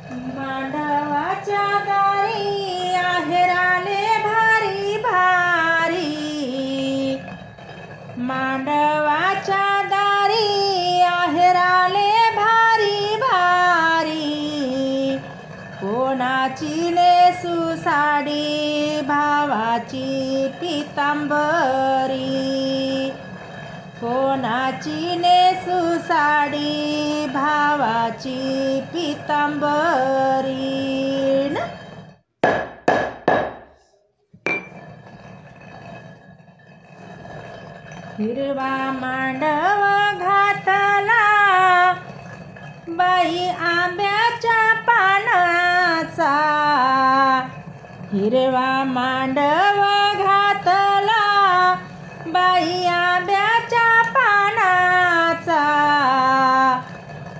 मांडवाच्या दारी आहेराले भारी भारी, मांडवाच्या दारी आहेराले भारी भारी। कोणाची नेसू साडी भावाची पितांबरी, कोणाची नेसू साडी भावाची पितांबरी। हिरवा मांडव घातला बाई आंब्याच्या पानाचा, हिरवा मांडव घातला बाई आंब्याच्या पानाचा।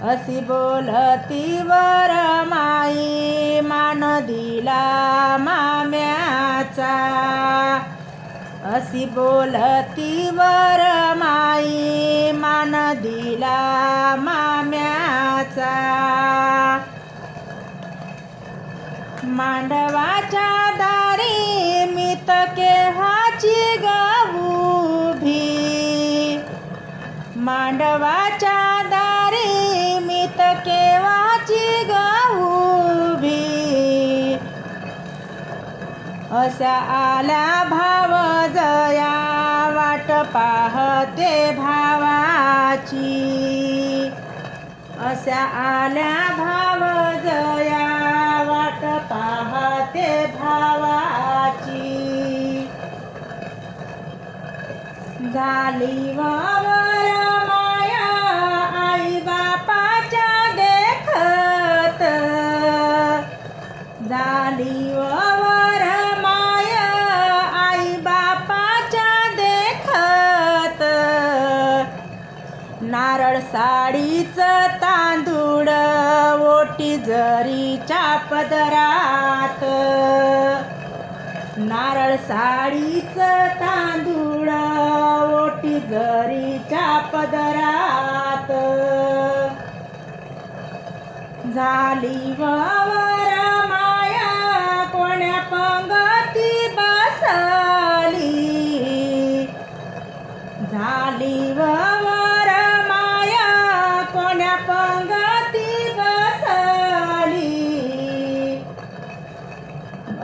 अशी बोलती वर माई मान दिला माम्याचा, अशी बोलती वर माई मान दिला माम्याचा। मांडवाच्या दारी मीत केव्हाची उभी, मांडवाच्या दारी मीत केव्हाची उभी। अशा आल्या भावजया वाट पाहते भावाची, अशा आल्या भावजया वाट पाहते भावाची। झाली वावर माया आई बापाच्या देखत, झाली वावर माया आई बापाच्या देखत। नारळ साडीच तांदूळ ओटी जरीच्या पदरात, नारळ साडीच तांदूळ ओटी जरीच्या पदरात। झाली वावर माया कोण्या पंगती बसली, झाली वावर माया कोण्या पंगती बसली।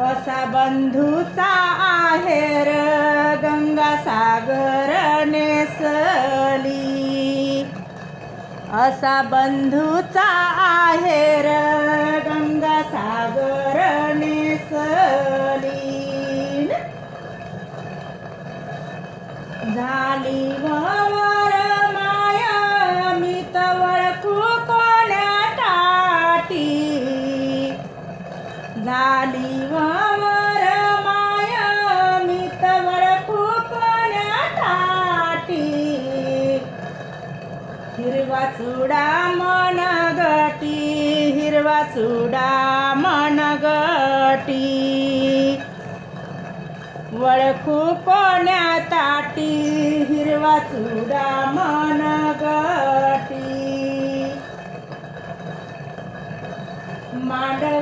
असा बंधूचा आहेर गंगासागर नेसली, असा बंधूचा आहेर गंगासागर नेसली। झाली वावर माया मीत ओळखू कोण्या टाटी, झाली वावर माया मीत ओळखू कोण्या टाटी। हिरवा चुडा मनगटी, हिरवा चुडा मनगटी। ओळखू कोण्या ताटी हिरवा चुडा मनगटी। मांडवा